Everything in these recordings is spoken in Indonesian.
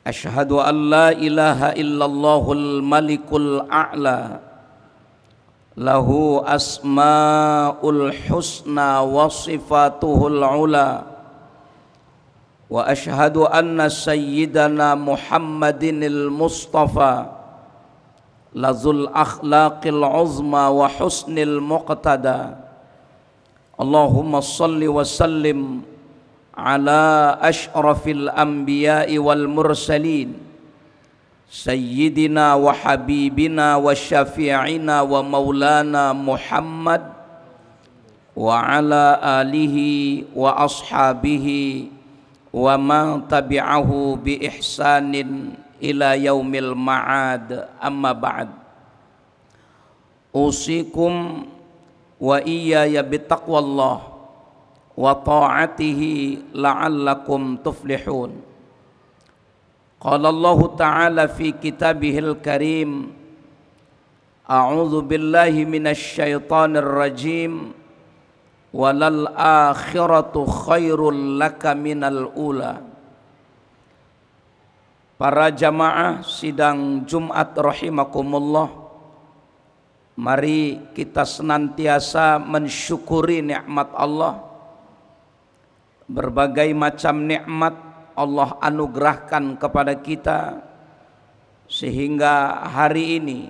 Asyhadu an la ilaha illallahul malikul a'la lahu asmaul husna wa sifatuhul ula wa asyhadu anna sayyidana Muhammadinil Mustafa lazul akhlaqil uzma wa husnil muqtada. Allahumma salli wa sallim ala asyrafil anbiya'i wal mursalin sayyidina wa habibina wa syafi'ina wa maulana Muhammad wa ala alihi wa ashabihi wa man tabi'ahu bi ihsanin ila yaumil ma'ad. Amma ba'd. Usikum wa iyaya bitaqwallah wa ta'atihi la'allakum tuflihun. Qala Allah Ta'ala fi kitabihil karim, a'udzu billahi minasy syaithanir rajim, walal akhiratu khairul laka minal ula. Para jamaah sidang Jumat rahimakumullah, mari kita senantiasa mensyukuri nikmat Allah. Berbagai macam nikmat Allah anugerahkan kepada kita, sehingga hari ini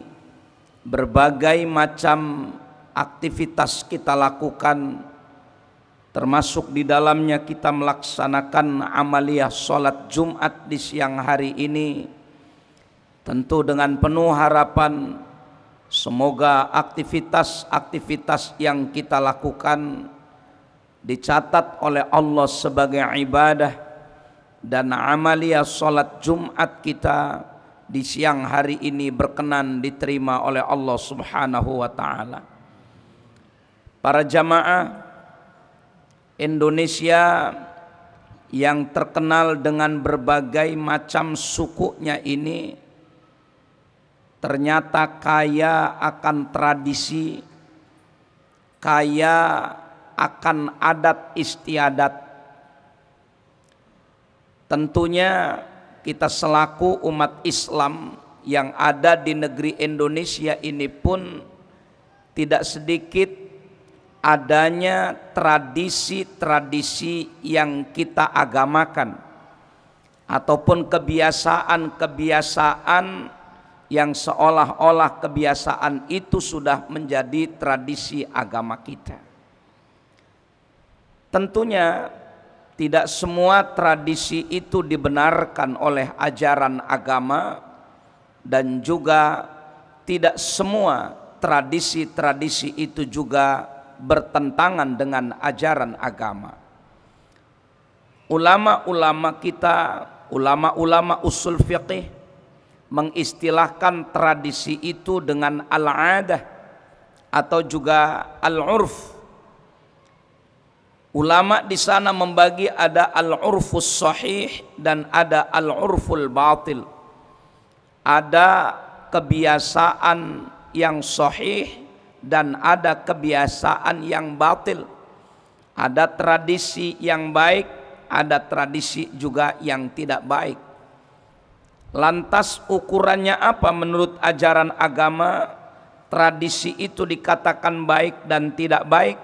berbagai macam aktivitas kita lakukan, termasuk di dalamnya kita melaksanakan amaliyah sholat Jumat di siang hari ini, tentu dengan penuh harapan semoga aktivitas-aktivitas yang kita lakukan dicatat oleh Allah sebagai ibadah, dan amaliyah sholat Jumat kita di siang hari ini berkenan diterima oleh Allah Subhanahu wa ta'ala. Para jamaah, Indonesia yang terkenal dengan berbagai macam sukunya ini ternyata kaya akan tradisi, kaya akan adat istiadat. Tentunya kita selaku umat Islam yang ada di negeri Indonesia ini pun tidak sedikit adanya tradisi-tradisi yang kita agamakan, ataupun kebiasaan-kebiasaan yang seolah-olah kebiasaan itu sudah menjadi tradisi agama kita. Tentunya tidak semua tradisi itu dibenarkan oleh ajaran agama, dan juga tidak semua tradisi-tradisi itu juga bertentangan dengan ajaran agama. Ulama-ulama kita, ulama-ulama usul fiqih mengistilahkan tradisi itu dengan al-adah atau juga al-urf. Ulama di sana membagi ada al-urfus sahih dan ada al-urful batil. Ada kebiasaan yang sahih dan ada kebiasaan yang batil. Ada tradisi yang baik, ada tradisi juga yang tidak baik. Lantas ukurannya apa menurut ajaran agama tradisi itu dikatakan baik dan tidak baik?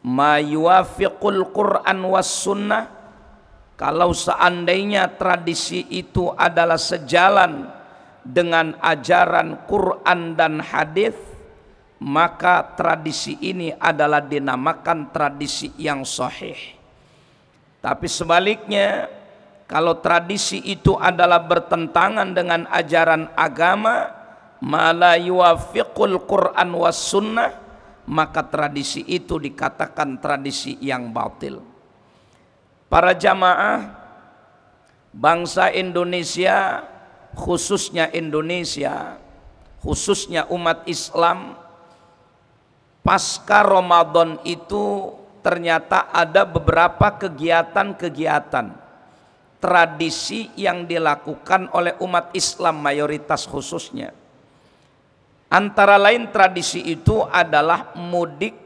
Ma yuwafiqul Qur'an was sunnah, kalau seandainya tradisi itu adalah sejalan dengan ajaran Quran dan hadis, maka tradisi ini adalah dinamakan tradisi yang sahih. Tapi sebaliknya, kalau tradisi itu adalah bertentangan dengan ajaran agama, ma la yuwafiqul Quran was sunnah, maka tradisi itu dikatakan tradisi yang batil. Para jamaah, bangsa Indonesia, khususnya umat Islam, pasca Ramadan itu ternyata ada beberapa kegiatan-kegiatan tradisi yang dilakukan oleh umat Islam mayoritas khususnya. Antara lain tradisi itu adalah mudik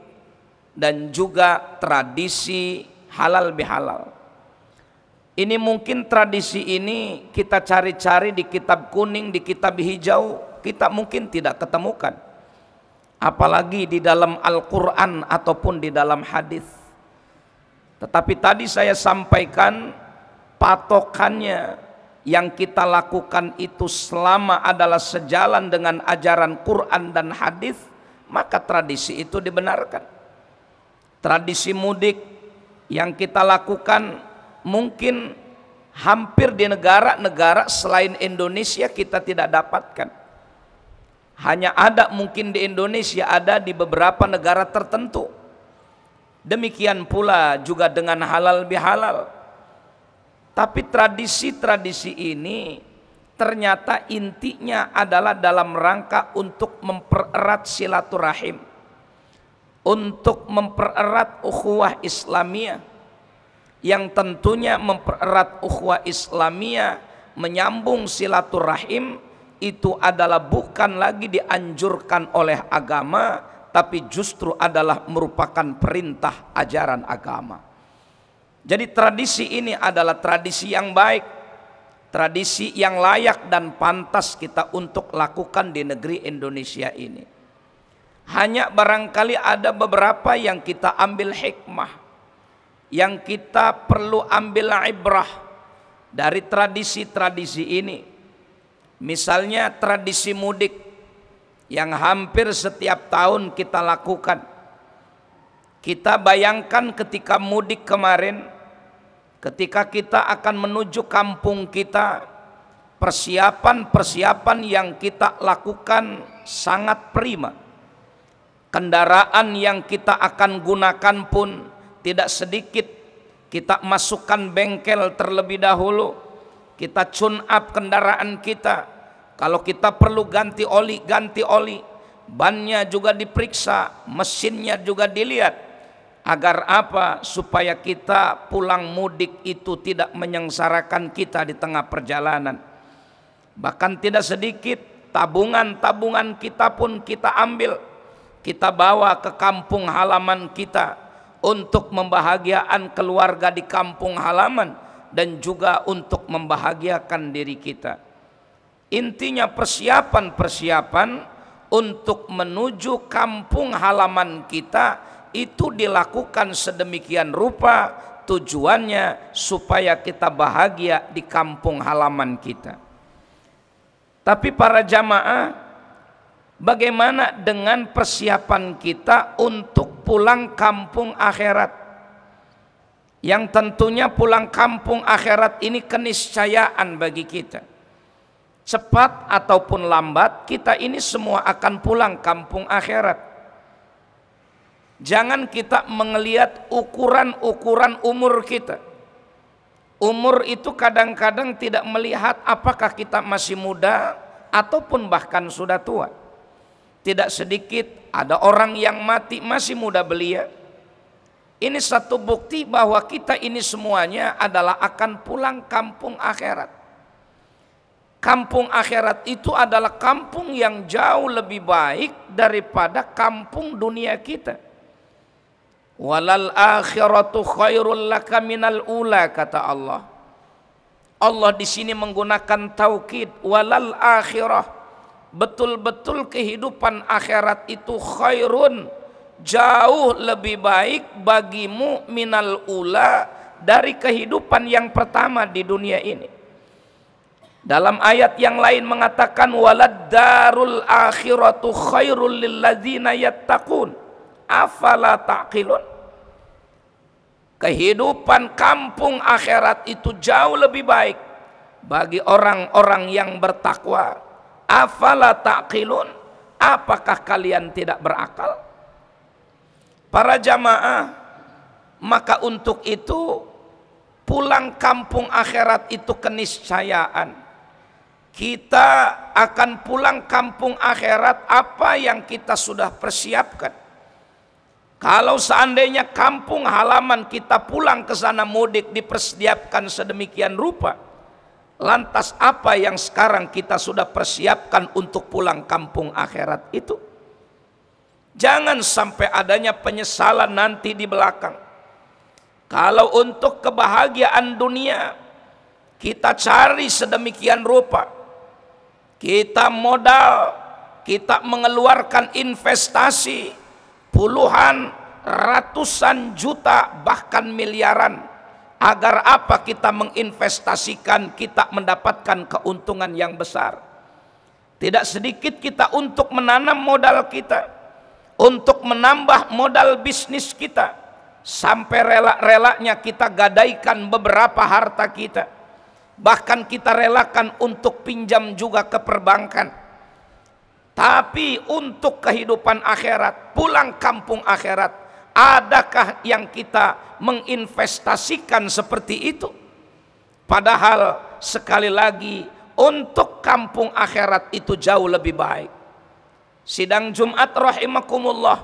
dan juga tradisi halal bihalal. Ini mungkin tradisi ini kita cari-cari di kitab kuning, di kitab hijau, kita mungkin tidak ketemukan. Apalagi di dalam Al-Quran ataupun di dalam hadis. Tetapi tadi saya sampaikan patokannya yang kita lakukan itu selama adalah sejalan dengan ajaran Quran dan hadis, maka tradisi itu dibenarkan. Tradisi mudik yang kita lakukan mungkin hampir di negara-negara selain Indonesia kita tidak dapatkan. Hanya ada mungkin di Indonesia, ada di beberapa negara tertentu. Demikian pula juga dengan halal bihalal. Tapi tradisi-tradisi ini ternyata intinya adalah dalam rangka untuk mempererat silaturahim, untuk mempererat ukhuwah Islamiyah, yang tentunya mempererat ukhuwah Islamiyah, menyambung silaturahim, itu adalah bukan lagi dianjurkan oleh agama, tapi justru adalah merupakan perintah ajaran agama. Jadi tradisi ini adalah tradisi yang baik, tradisi yang layak dan pantas kita untuk lakukan di negeri Indonesia ini. Hanya barangkali ada beberapa yang kita ambil hikmah, yang kita perlu ambil ibrah dari tradisi-tradisi ini. Misalnya tradisi mudik yang hampir setiap tahun kita lakukan. Kita bayangkan ketika mudik kemarin, ketika kita akan menuju kampung kita, persiapan-persiapan yang kita lakukan sangat prima. Kendaraan yang kita akan gunakan pun tidak sedikit. Kita masukkan bengkel terlebih dahulu, kita tune up kendaraan kita. Kalau kita perlu ganti oli, ganti oli. Bannya juga diperiksa, mesinnya juga dilihat. Agar apa? Supaya kita pulang mudik itu tidak menyengsarakan kita di tengah perjalanan. Bahkan tidak sedikit tabungan-tabungan kita pun kita ambil, kita bawa ke kampung halaman kita untuk membahagiakan keluarga di kampung halaman dan juga untuk membahagiakan diri kita. Intinya persiapan-persiapan untuk menuju kampung halaman kita itu dilakukan sedemikian rupa, tujuannya supaya kita bahagia di kampung halaman kita. Tapi para jamaah, bagaimana dengan persiapan kita untuk pulang kampung akhirat? Yang tentunya pulang kampung akhirat ini keniscayaan bagi kita. Cepat ataupun lambat, kita ini semua akan pulang kampung akhirat. Jangan kita melihat ukuran-ukuran umur kita. Umur itu kadang-kadang tidak melihat apakah kita masih muda ataupun bahkan sudah tua. Tidak sedikit ada orang yang mati masih muda belia. Ini satu bukti bahwa kita ini semuanya adalah akan pulang kampung akhirat. Kampung akhirat itu adalah kampung yang jauh lebih baik daripada kampung dunia kita. Walal akhiratu khairul laka minal ula, kata Allah. Allah di sini menggunakan taukid, walal akhirah. Betul-betul kehidupan akhirat itu khairun, jauh lebih baik bagimu minal ula, dari kehidupan yang pertama di dunia ini. Dalam ayat yang lain mengatakan walad darul akhiratu khairul lilladzina yattaqun afala taqilun. Kehidupan kampung akhirat itu jauh lebih baik bagi orang-orang yang bertakwa. Afala taqilun, apakah kalian tidak berakal? Para jamaah, maka untuk itu pulang kampung akhirat itu keniscayaan. Kita akan pulang kampung akhirat apa yang kita sudah persiapkan. Kalau seandainya kampung halaman kita pulang ke sana mudik dipersiapkan sedemikian rupa, lantas apa yang sekarang kita sudah persiapkan untuk pulang kampung akhirat itu? Jangan sampai adanya penyesalan nanti di belakang. Kalau untuk kebahagiaan dunia kita cari sedemikian rupa, kita modal, kita mengeluarkan investasi puluhan, ratusan juta, bahkan miliaran. Agar apa? Kita menginvestasikan, kita mendapatkan keuntungan yang besar. Tidak sedikit kita untuk menanam modal kita, untuk menambah modal bisnis kita, sampai rela-relanya kita gadaikan beberapa harta kita. Bahkan kita relakan untuk pinjam juga ke perbankan. Tapi untuk kehidupan akhirat, pulang kampung akhirat, adakah yang kita menginvestasikan seperti itu? Padahal sekali lagi, untuk kampung akhirat itu jauh lebih baik. Sidang Jumat rahimakumullah,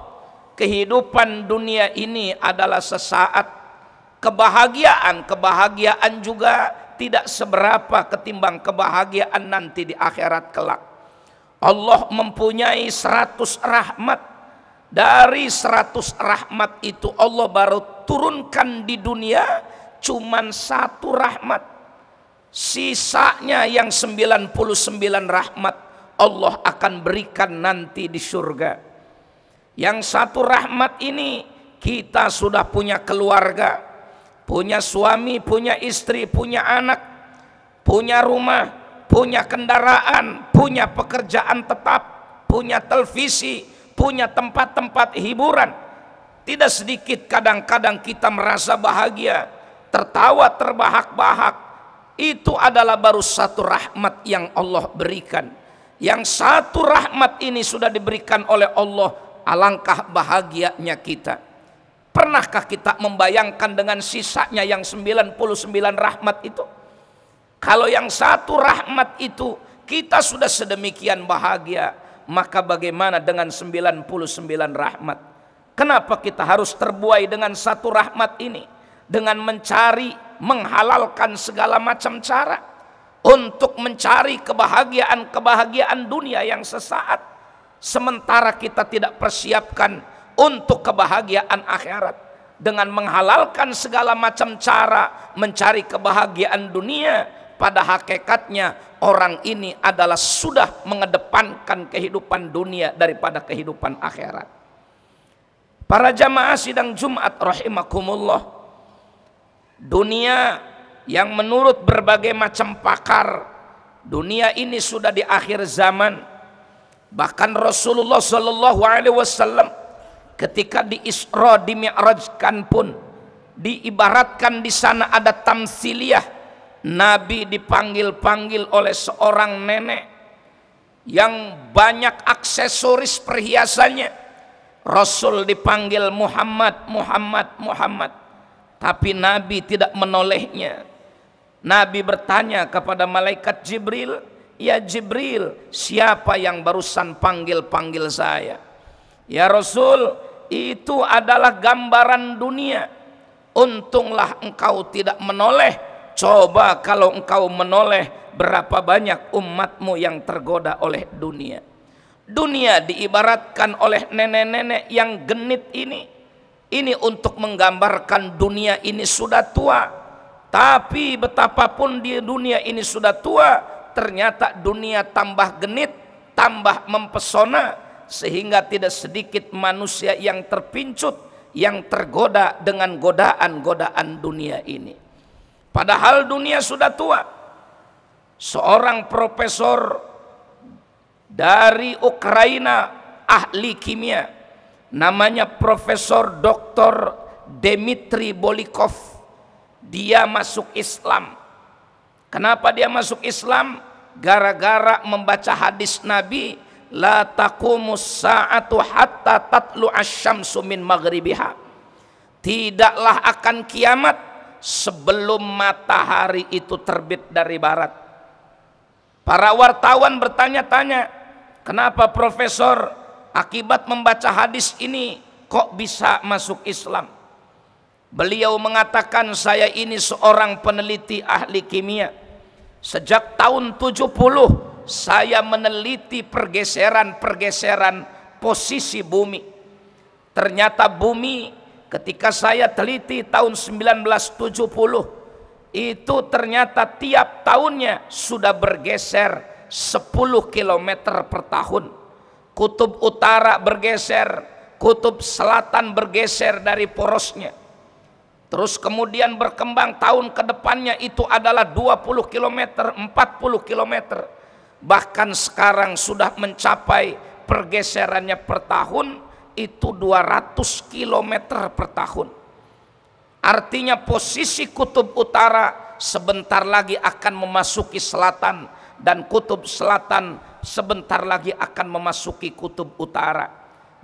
kehidupan dunia ini adalah sesaat. Kebahagiaan juga tidak seberapa ketimbang kebahagiaan nanti di akhirat kelak. Allah mempunyai 100 rahmat. Dari 100 rahmat itu Allah baru turunkan di dunia cuman 1 rahmat. Sisanya yang 99 rahmat Allah akan berikan nanti di surga. Yang 1 rahmat ini, kita sudah punya keluarga, punya suami, punya istri, punya anak, punya rumah, punya kendaraan, punya pekerjaan tetap, punya televisi, punya tempat-tempat hiburan. Tidak sedikit kadang-kadang kita merasa bahagia, tertawa terbahak-bahak. Itu adalah baru 1 rahmat yang Allah berikan. Yang 1 rahmat ini sudah diberikan oleh Allah, alangkah bahagianya kita. Pernahkah kita membayangkan dengan sisanya yang 99 rahmat itu? Kalau yang 1 rahmat itu kita sudah sedemikian bahagia, maka bagaimana dengan 99 rahmat? Kenapa kita harus terbuai dengan 1 rahmat ini? Dengan mencari, menghalalkan segala macam cara untuk mencari kebahagiaan dunia yang sesaat, sementara kita tidak persiapkan untuk kebahagiaan akhirat. Dengan menghalalkan segala macam cara mencari kebahagiaan dunia, pada hakikatnya orang ini adalah sudah mengedepankan kehidupan dunia daripada kehidupan akhirat. Para jamaah sidang Jumat rahimakumullah, dunia yang menurut berbagai macam pakar, dunia ini sudah di akhir zaman. Bahkan Rasulullah SAW ketika di Isra, di Mi'rajkan pun diibaratkan di sana ada tamsiliyah. Nabi dipanggil-panggil oleh seorang nenek yang banyak aksesoris perhiasannya. Rasul dipanggil Muhammad, Muhammad, Muhammad. Tapi Nabi tidak menolehnya. Nabi bertanya kepada malaikat Jibril, "Ya Jibril, siapa yang barusan panggil-panggil saya?" "Ya Rasul, itu adalah gambaran dunia. Untunglah engkau tidak menoleh. Coba kalau engkau menoleh, berapa banyak umatmu yang tergoda oleh dunia." Dunia diibaratkan oleh nenek-nenek yang genit ini. Ini untuk menggambarkan dunia ini sudah tua. Tapi betapapun di dunia ini sudah tua, ternyata dunia tambah genit, tambah mempesona, sehingga tidak sedikit manusia yang terpincut, yang tergoda dengan godaan-godaan dunia ini. Padahal dunia sudah tua. Seorang profesor dari Ukraina, ahli kimia, namanya Profesor Dr. Dmitry Bolikov. Dia masuk Islam. Kenapa dia masuk Islam? Gara-gara membaca hadis Nabi, la taqumus sa'atu hatta tatlu asy-syamsu min maghribiha. Tidaklah akan kiamat sebelum matahari itu terbit dari barat. Para wartawan bertanya-tanya, kenapa Profesor akibat membaca hadis ini kok bisa masuk Islam? Beliau mengatakan, saya ini seorang peneliti ahli kimia. Sejak tahun 70 saya meneliti pergeseran posisi bumi. Ternyata bumi ketika saya teliti tahun 1970 itu ternyata tiap tahunnya sudah bergeser 10 km per tahun. Kutub utara bergeser, kutub selatan bergeser dari porosnya. Terus kemudian berkembang, tahun ke depannya itu adalah 20 km, 40 km. Bahkan sekarang sudah mencapai pergeserannya per tahun itu 200 km per tahun. Artinya posisi kutub utara sebentar lagi akan memasuki selatan, dan kutub selatan sebentar lagi akan memasuki kutub utara.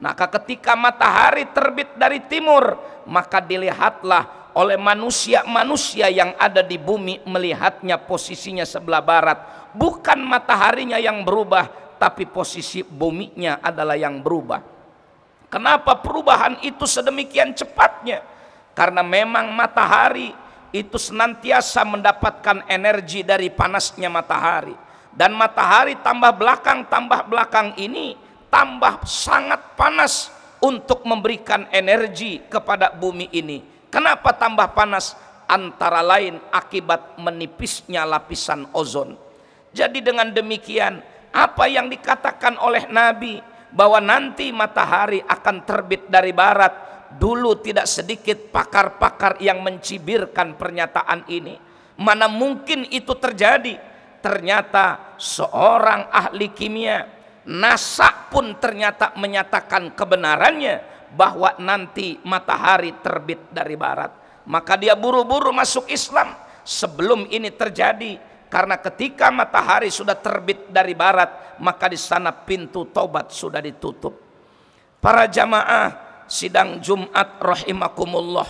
Maka ketika matahari terbit dari timur, maka dilihatlah oleh manusia-manusia yang ada di bumi, melihatnya posisinya sebelah barat. Bukan mataharinya yang berubah, tapi posisi buminya adalah yang berubah. Kenapa perubahan itu sedemikian cepatnya? Karena memang matahari itu senantiasa mendapatkan energi dari panasnya matahari. Dan matahari tambah belakang ini tambah sangat panas untuk memberikan energi kepada bumi ini. Kenapa tambah panas? Antara lain akibat menipisnya lapisan ozon. Jadi dengan demikian, apa yang dikatakan oleh Nabi bahwa nanti matahari akan terbit dari barat, dulu tidak sedikit pakar-pakar yang mencibirkan pernyataan ini. Mana mungkin itu terjadi? Ternyata seorang ahli kimia, NASA pun ternyata menyatakan kebenarannya bahwa nanti matahari terbit dari barat. Maka dia buru-buru masuk Islam sebelum ini terjadi, karena ketika matahari sudah terbit dari barat, maka di sana pintu taubat sudah ditutup. Para jamaah sidang Jumat rahimakumullah,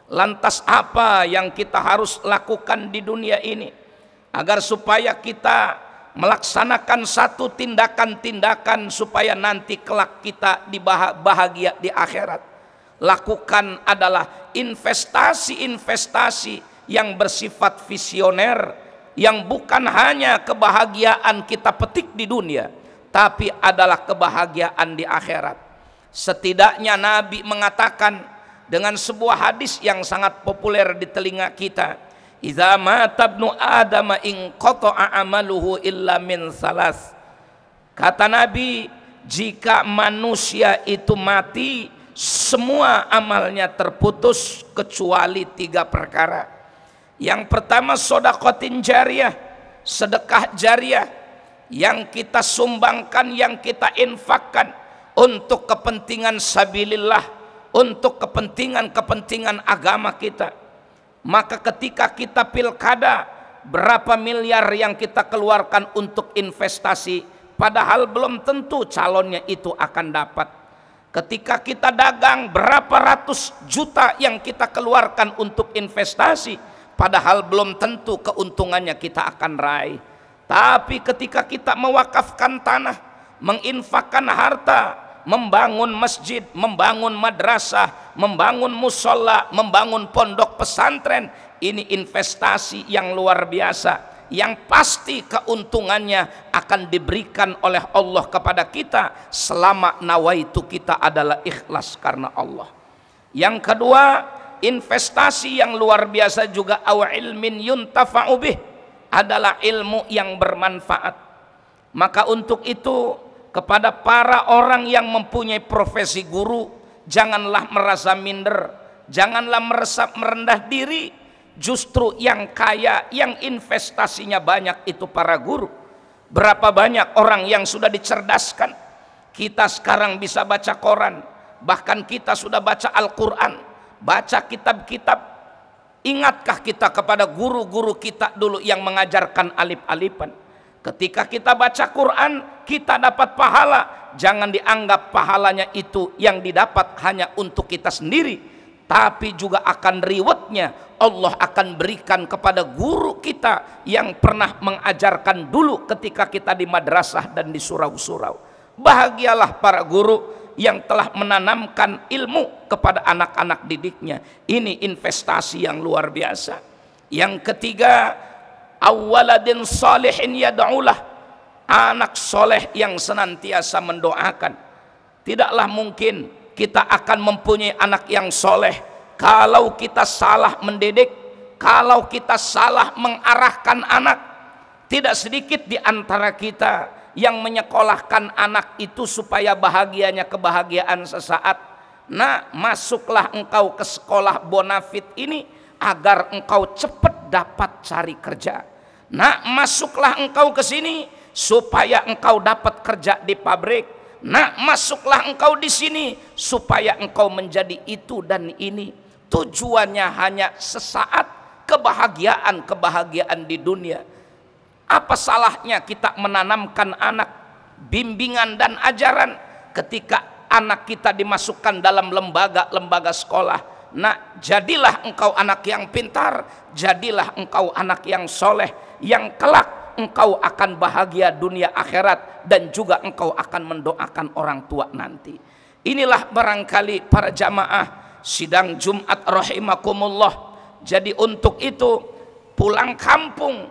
lantas apa yang kita harus lakukan di dunia ini agar supaya kita melaksanakan satu tindakan-tindakan supaya nanti kelak kita bahagia di akhirat? Lakukan adalah investasi-investasi yang bersifat visioner, yang bukan hanya kebahagiaan kita petik di dunia, tapi adalah kebahagiaan di akhirat. Setidaknya Nabi mengatakan dengan sebuah hadis yang sangat populer di telinga kita, "Idza mata ibnu Adam in qata'a amaluhu illa min salas." Kata Nabi, jika manusia itu mati, semua amalnya terputus kecuali 3 perkara. Yang pertama, sedekahtin jariyah, sedekah jariyah yang kita sumbangkan, yang kita infakkan untuk kepentingan sabilillah, untuk kepentingan agama kita. Maka ketika kita pilkada, berapa miliar yang kita keluarkan untuk investasi, padahal belum tentu calonnya itu akan dapat. Ketika kita dagang, berapa ratus juta yang kita keluarkan untuk investasi, padahal belum tentu keuntungannya kita akan raih. Tapi ketika kita mewakafkan tanah, menginfakkan harta, membangun masjid, membangun madrasah, membangun musola, membangun pondok pesantren, ini investasi yang luar biasa, yang pasti keuntungannya akan diberikan oleh Allah kepada kita selama nawaitu kita adalah ikhlas karena Allah. Yang kedua, investasi yang luar biasa juga, aw ilmin yuntafa'u bih, adalah ilmu yang bermanfaat. Maka untuk itu, kepada para orang yang mempunyai profesi guru, janganlah merasa minder, janganlah merasa merendah diri. Justru yang kaya, yang investasinya banyak itu para guru. Berapa banyak orang yang sudah dicerdaskan. Kita sekarang bisa baca koran, bahkan kita sudah baca Al-Quran, baca kitab-kitab. Ingatkah kita kepada guru-guru kita dulu yang mengajarkan alif-alifan? Ketika kita baca Quran, kita dapat pahala. Jangan dianggap pahalanya itu yang didapat hanya untuk kita sendiri, tapi juga akan rewardnya Allah akan berikan kepada guru kita yang pernah mengajarkan dulu ketika kita di madrasah dan di surau-surau. Bahagialah para guru yang telah menanamkan ilmu kepada anak-anak didiknya. Ini investasi yang luar biasa. Yang ketiga, awaladin salihin yad'ulah, anak soleh yang senantiasa mendoakan. Tidaklah mungkin kita akan mempunyai anak yang soleh kalau kita salah mendidik, Kalau kita salah mengarahkan anak, tidak sedikit di antara kita yang menyekolahkan anak itu supaya bahagianya kebahagiaan sesaat. Nah, masuklah engkau ke sekolah bonafit ini agar engkau cepat dapat cari kerja. Nah, masuklah engkau ke sini supaya engkau dapat kerja di pabrik. Nah, masuklah engkau di sini supaya engkau menjadi itu dan ini. Tujuannya hanya sesaat, kebahagiaan di dunia. Apa salahnya kita menanamkan anak bimbingan dan ajaran ketika anak kita dimasukkan dalam lembaga sekolah? Nah, jadilah engkau anak yang pintar, jadilah engkau anak yang soleh, yang kelak engkau akan bahagia dunia akhirat, dan juga engkau akan mendoakan orang tua nanti. Inilah barangkali para jamaah sidang Jumat rahimakumullah. Jadi untuk itu pulang kampung,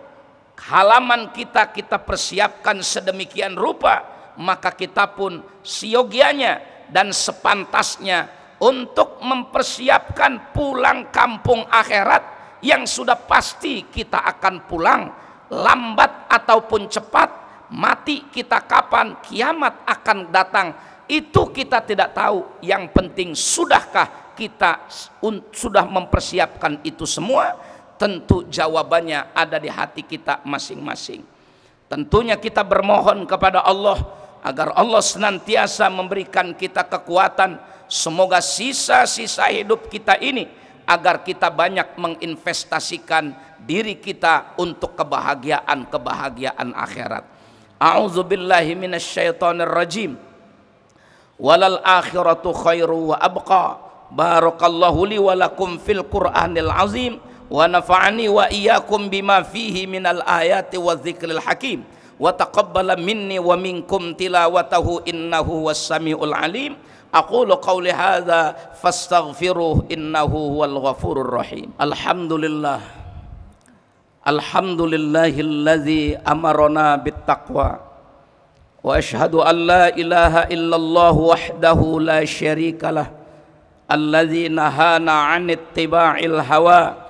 halaman kita persiapkan sedemikian rupa, maka kita pun siogianya dan sepantasnya untuk mempersiapkan pulang kampung akhirat yang sudah pasti kita akan pulang, lambat ataupun cepat, mati kita kapan, kiamat akan datang, itu kita tidak tahu. Yang penting sudahkah kita sudah mempersiapkan itu semua? Tentu jawabannya ada di hati kita masing-masing. Tentunya kita bermohon kepada Allah agar Allah senantiasa memberikan kita kekuatan. Semoga sisa-sisa hidup kita ini agar kita banyak menginvestasikan diri kita untuk kebahagiaan akhirat. A'udzubillahi minasyaitonir rajim. Walal akhiratu khairu wa abqa. Barakallahu li wa lakum fil Qur'anil azim wa nafa'ani wa iyyakum bima fihi minal ayati wa dzikril hakim wa taqabbala minni wa minkum tilawatahu innahu was-sami'ul alim. Aqulu qawli hadza fastaghfiruh innahu huwal ghafurur rahim. Alhamdulillah, alhamdulillahilladzi amarona bittaqwa wa ashhadu an la ilaha illallah wahdahu la syarikalah alladzi nahana 'an ittiba'il hawa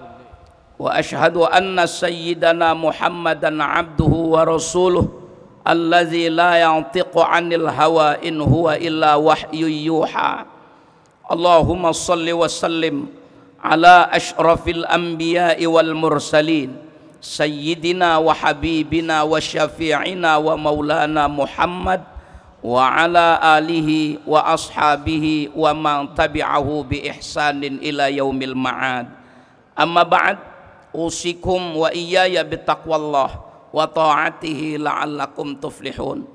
wa ashhadu anna sayyidana Muhammadan 'abduhu wa rasuluh alladzi la yantiqu 'anil hawa in huwa illa wahyu yuha. Allahumma shalli wa sallim ala asyrafil anbiya'i wal mursalin sayyidina wa habibina wa syafi'ina wa maulana Muhammad wa ala alihi wa ashabihi wa man tabi'ahu bi ihsanin ila yaumil ma'ad. Amma ba'd, usikum wa iyaya bitaqwallah wa ta'atihi la'allakum tuflihun.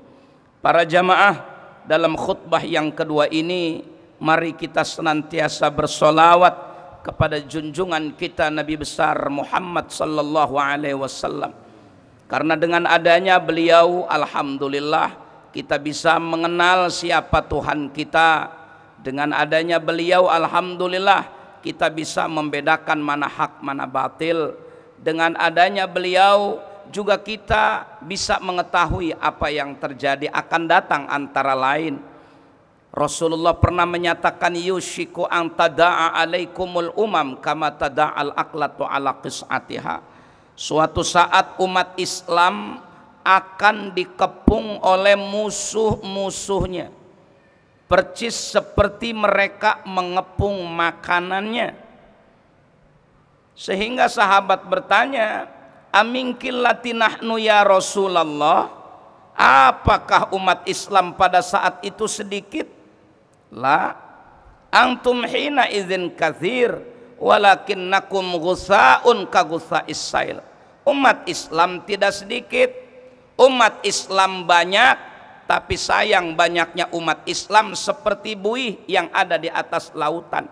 Para jamaah, dalam khutbah yang kedua ini mari kita senantiasa bersolawat kepada junjungan kita Nabi besar Muhammad sallallahu alaihi wasallam. Karena dengan adanya beliau, alhamdulillah, kita bisa mengenal siapa Tuhan kita. Dengan adanya beliau, alhamdulillah, kita bisa membedakan mana hak mana batil. Dengan adanya beliau juga kita bisa mengetahui apa yang terjadi akan datang, antara lain Rasulullah pernah menyatakan yushiku an tada'a alaikumul umam kama tada'al aqlatu ala qis'atiha. Suatu saat umat Islam akan dikepung oleh musuh-musuhnya percis seperti mereka mengepung makanannya, sehingga sahabat bertanya, aminkil latinahnu ya Rasulullah, apakah umat Islam pada saat itu sedikit? La, antum hina idzin katsir walakinnakum ghusaun ka ghusais sail. Umat Islam tidak sedikit, umat Islam banyak, tapi sayang banyaknya umat Islam seperti buih yang ada di atas lautan.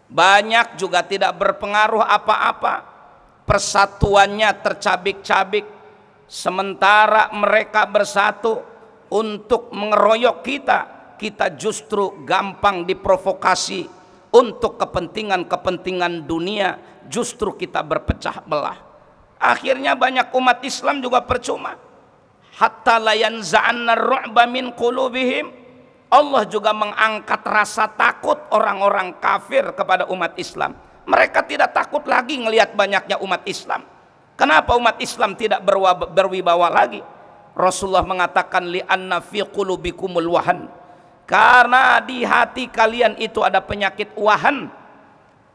Banyak juga tidak berpengaruh apa-apa, persatuannya tercabik-cabik. Sementara mereka bersatu untuk mengeroyok kita, kita justru gampang diprovokasi untuk kepentingan-kepentingan dunia, justru kita berpecah belah. Akhirnya banyak umat Islam juga percuma. Hatta la yanza'anna ar-ru'ba min qulubihim. Allah juga mengangkat rasa takut orang-orang kafir kepada umat Islam. Mereka tidak takut lagi ngelihat banyaknya umat Islam. Kenapa umat Islam tidak berwibawa lagi? Rasulullah mengatakan li'anna fi qulubikumul wahan, karena di hati kalian itu ada penyakit wahan.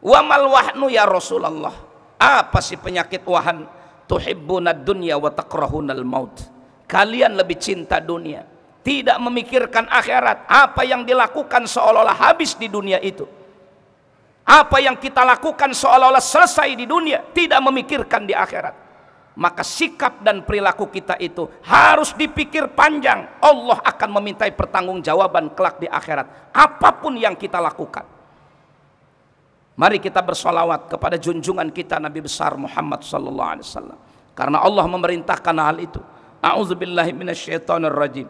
Wa mal wahnu ya Rasulullah, apa sih penyakit wahan? Tuhibbunad dunya wa takrahunal maut, kalian lebih cinta dunia, tidak memikirkan akhirat. Apa yang dilakukan seolah-olah habis di dunia itu, apa yang kita lakukan seolah-olah selesai di dunia, tidak memikirkan di akhirat. Maka sikap dan perilaku kita itu harus dipikir panjang. Allah akan memintai pertanggungjawaban kelak di akhirat apapun yang kita lakukan. Mari kita bersolawat kepada junjungan kita Nabi besar Muhammad sallallahu alaihi wasallam, karena Allah memerintahkan hal itu. A'udzubillahi minasyaitonirrajim.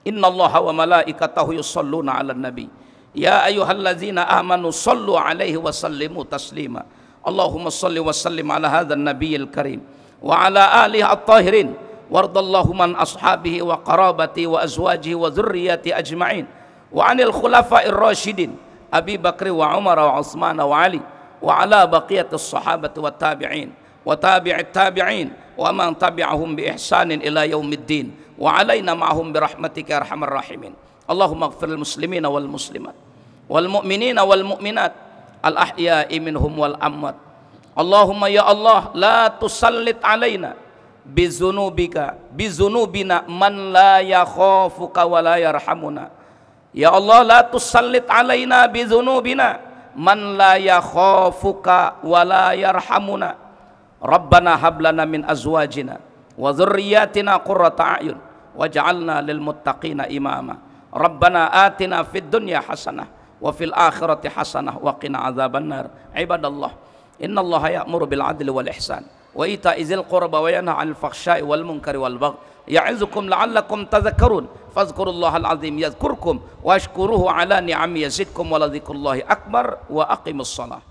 Innallaha wa malaikatahu yusholluna 'alan nabi. Ya ayyuhallazina amanu shallu 'alaihi wa sallimu taslima. Allahumma shalli wa sallim 'ala hadzal nabiyil karim wa 'ala alihi at-tahirin wardallahu man ashabihi wa qarabati wa azwajihi wa dzurriyyati ajma'in wa 'anil khulafa'ir rasyidin Abi Bakr wa Umar wa Utsman wa Ali wa 'ala baqiyatis sahabati wat tabi'in wa tabi'it tabi'in wa man tabi'ahum bi ihsanin ila yaumiddin wa 'alaina ma'hum bi rahmatika ya arhamar rahimin. Allahumma ighfir lil muslimina wal muslimat wal mu'minina wal mu'minat al ahya'i minhum wal amwat. Allahumma ya Allah la tusallit alaina bizunubina man la yakhafuka wa la yarhamuna. Ya Allah la tusallit alaina bizunubina man la yakhafuka wa la yarhamuna. Rabbana hab lana min azwajina wa dhurriyyatina qurrata a'yun waj'alna lil muttaqina imama. Rabbana atina fid dunya hasanah wa fil akhirati hasanah wa qina adzabannar. Ibadallah, innallaha ya'muru bil adli wal ihsan wa ita'i dzil qurba wa yanha 'anil fakhsya'i wal munkari wal baghi ya'izukum la'allakum tadhakkarun. Fadhkurullahal azim yadhkurkum washkuruhu 'ala ni'ami yazidkum wa la dzikrullahi akbar wa aqimus shalah.